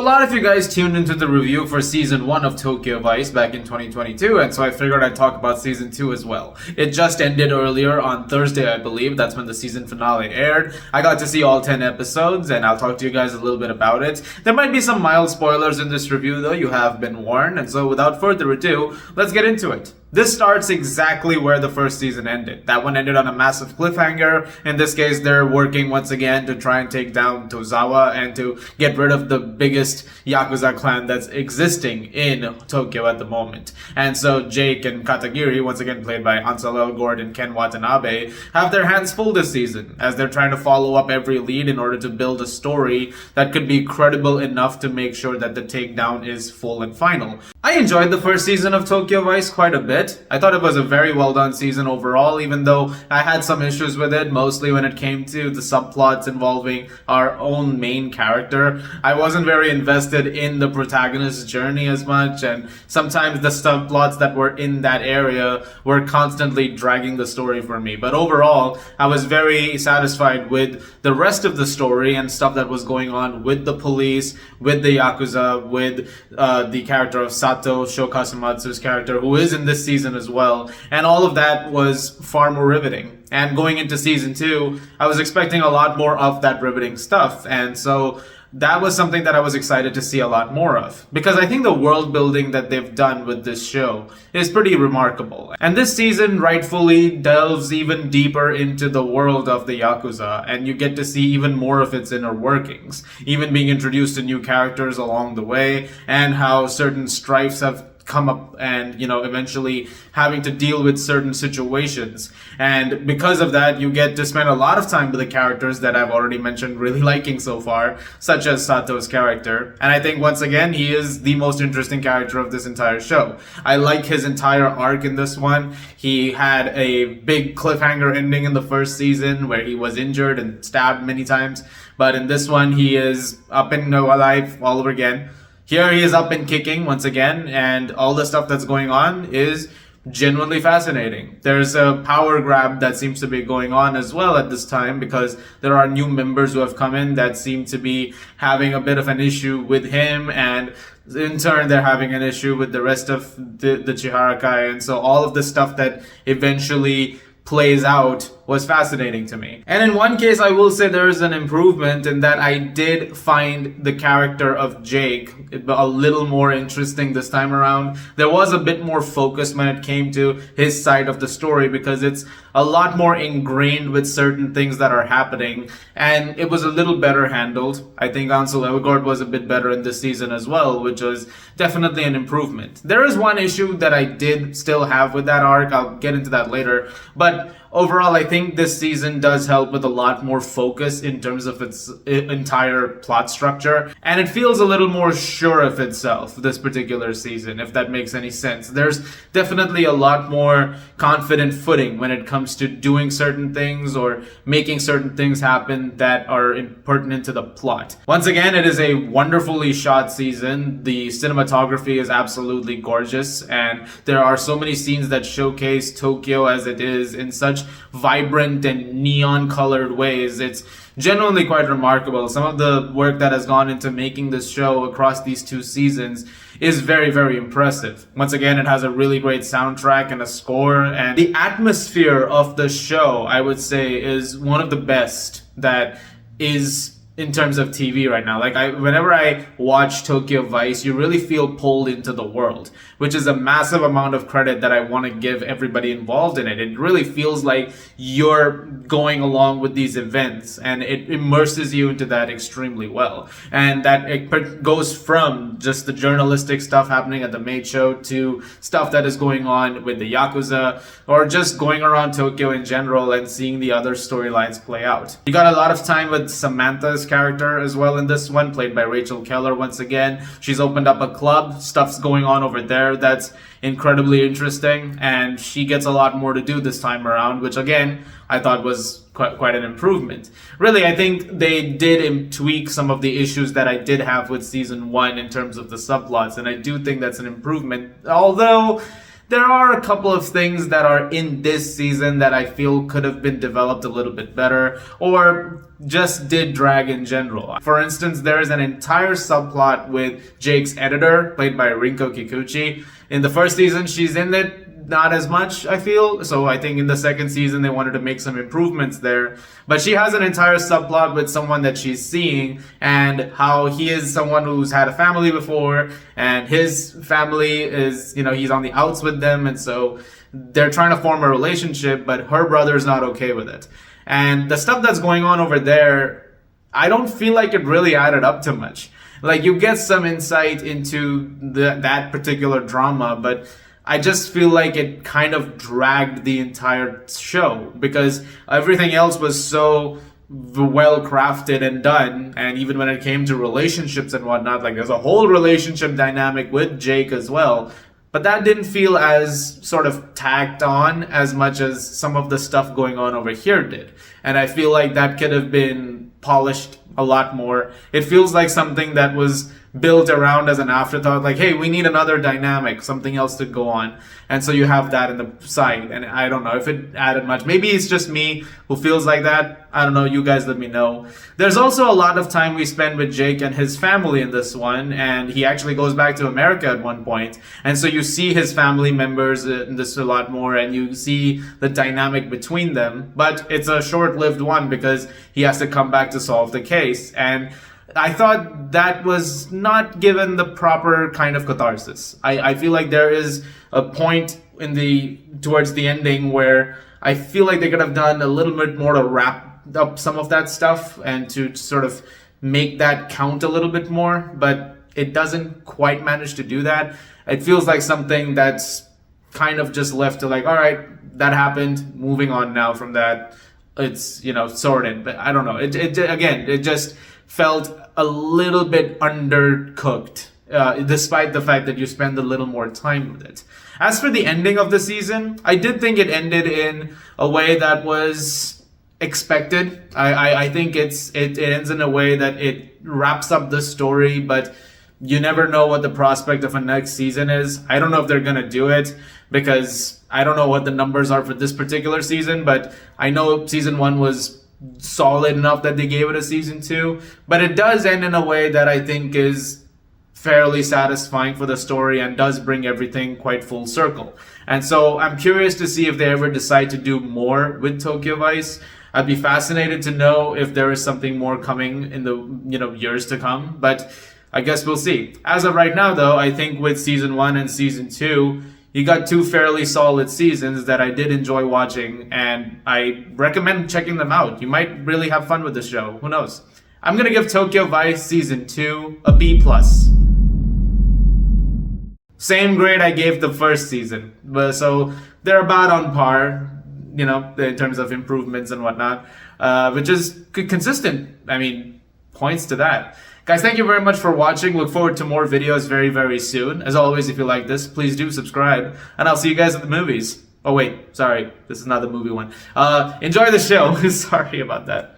lot of you guys tuned into the review for Season 1 of Tokyo Vice back in 2022, and so I figured I'd talk about Season 2 as well. It just ended earlier on Thursday, I believe. That's when the season finale aired. I got to see all 10 episodes, and I'll talk to you guys a little bit about it. There might be some mild spoilers in this review, though. You have been warned, and so without further ado, let's get into it. This starts exactly where the first season ended. That one ended on a massive cliffhanger. In this case, they're working once again to try and take down Tozawa and to get rid of the biggest Yakuza clan that's existing in Tokyo at the moment. And so Jake and Katagiri, once again played by Ansel Elgort and Ken Watanabe, have their hands full this season as they're trying to follow up every lead in order to build a story that could be credible enough to make sure that the takedown is full and final. I enjoyed the first season of Tokyo Vice quite a bit. I thought it was a very well done season overall, even though I had some issues with it, mostly when it came to the subplots involving our own main character. I wasn't very invested in the protagonist's journey as much, and sometimes the subplots that were in that area were constantly dragging the story for me. But overall, I was very satisfied with the rest of the story and stuff that was going on with the police, with the Yakuza, with the character of Sato, Sho Kasumatsu's character, who is in this season as well, and all of that was far more riveting. And going into season 2, I was expecting a lot more of that riveting stuff, and so that was something that I was excited to see a lot more of, because I think the world building that they've done with this show is pretty remarkable. And this season rightfully delves even deeper into the world of the Yakuza, and you get to see even more of its inner workings, even being introduced to new characters along the way, and how certain strifes have come up and, eventually having to deal with certain situations. And because of that, you get to spend a lot of time with the characters that I've already mentioned really liking so far, such as Sato's character. And I think once again, he is the most interesting character of this entire show. I like his entire arc in this one. He had a big cliffhanger ending in the first season where he was injured and stabbed many times. But in this one, he is up and alive all over again. Here he is up and kicking once again, and all the stuff that's going on is genuinely fascinating. There's a power grab that seems to be going on as well at this time, because there are new members who have come in that seem to be having a bit of an issue with him, and in turn they're having an issue with the rest of the Chiharakai, and so all of the stuff that eventually plays out was fascinating to me. And in one case, I will say there is an improvement in that I did find the character of Jake a little more interesting this time around. There was a bit more focus when it came to his side of the story, because it's a lot more ingrained with certain things that are happening, and it was a little better handled. I think Ansel Elgort was a bit better in this season as well, which was definitely an improvement. There is one issue that I did still have with that arc. I'll get into that later, but overall, I think this season does help with a lot more focus in terms of its entire plot structure, and it feels a little more sure of itself this particular season, if that makes any sense. There's definitely a lot more confident footing when it comes to doing certain things or making certain things happen that are pertinent to the plot. Once again, it is a wonderfully shot season. The cinematography is absolutely gorgeous, and there are so many scenes that showcase Tokyo as it is in such vibrant and neon colored ways. It's genuinely quite remarkable. Some of the work that has gone into making this show across these 2 seasons is very, very impressive. Once again, it has a really great soundtrack and a score, and the atmosphere of the show, I would say, is one of the best that is in terms of TV right now. Whenever I watch Tokyo Vice, you really feel pulled into the world, which is a massive amount of credit that I want to give everybody involved in it. It really feels like you're going along with these events, and it immerses you into that extremely well. And that it goes from just the journalistic stuff happening at the maid show to stuff that is going on with the Yakuza, or just going around Tokyo in general and seeing the other storylines play out. You got a lot of time with Samantha's character as well in this one, played by Rachel Keller once again. She's opened up a club, stuff's going on over there that's incredibly interesting, and she gets a lot more to do this time around, which again I thought was quite an improvement. Really, I think they did tweak some of the issues that I did have with season 1 in terms of the subplots, and I do think that's an improvement, although there are a couple of things that are in this season that I feel could have been developed a little bit better, or just did drag in general. For instance, there is an entire subplot with Jake's editor, played by Rinko Kikuchi. In the first season, she's in it not as much, I feel. So I think in the second season, they wanted to make some improvements there. But she has an entire subplot with someone that she's seeing, and how he is someone who's had a family before, and his family is, he's on the outs with them. And so they're trying to form a relationship, but her brother's not okay with it. And the stuff that's going on over there, I don't feel like it really added up to much. Like, you get some insight into that particular drama, but I just feel like it kind of dragged the entire show, because everything else was so well crafted and done. And even when it came to relationships and whatnot, like, there's a whole relationship dynamic with Jake as well. But that didn't feel as sort of tacked on as much as some of the stuff going on over here did. And I feel like that could have been polished a lot more. It feels like something that was built around as an afterthought, like, hey, we need another dynamic, something else to go on. And so you have that in the side. And I don't know if it added much. Maybe it's just me who feels like that. I don't know. You guys let me know. There's also a lot of time we spend with Jake and his family in this one. And he actually goes back to America at one point. And so you see his family members in this a lot more, and you see the dynamic between them. But it's a short-lived one, because he has to come back to solve the case. And I thought that was not given the proper kind of catharsis. I feel like there is a point towards the ending where I feel like they could have done a little bit more to wrap up some of that stuff and to sort of make that count a little bit more, but it doesn't quite manage to do that. It feels like something that's kind of just left to, like, all right, that happened, moving on now from that. It's, sorted, but I don't know. It just felt a little bit undercooked, despite the fact that you spend a little more time with it. As for the ending of the season, I did think it ended in a way that was expected. I think it ends in a way that it wraps up the story, but you never know what the prospect of a next season is. I don't know if they're going to do it, because I don't know what the numbers are for this particular season, but I know season 1 was solid enough that they gave it a season 2, but it does end in a way that I think is fairly satisfying for the story and does bring everything quite full circle. And so I'm curious to see if they ever decide to do more with Tokyo Vice. I'd be fascinated to know if there is something more coming in the years to come, but I guess we'll see. As of right now, though, I think with season 1 and season 2, you got 2 fairly solid seasons that I did enjoy watching, and I recommend checking them out. You might really have fun with the show. Who knows? I'm going to give Tokyo Vice Season 2 a B+. Same grade I gave the first season. So they're about on par, in terms of improvements and whatnot, which is consistent. I mean, points to that. Guys, thank you very much for watching. Look forward to more videos very, very soon. As always, if you like this, please do subscribe. And I'll see you guys at the movies. Oh, wait. Sorry. This is not the movie one. Enjoy the show. Sorry about that.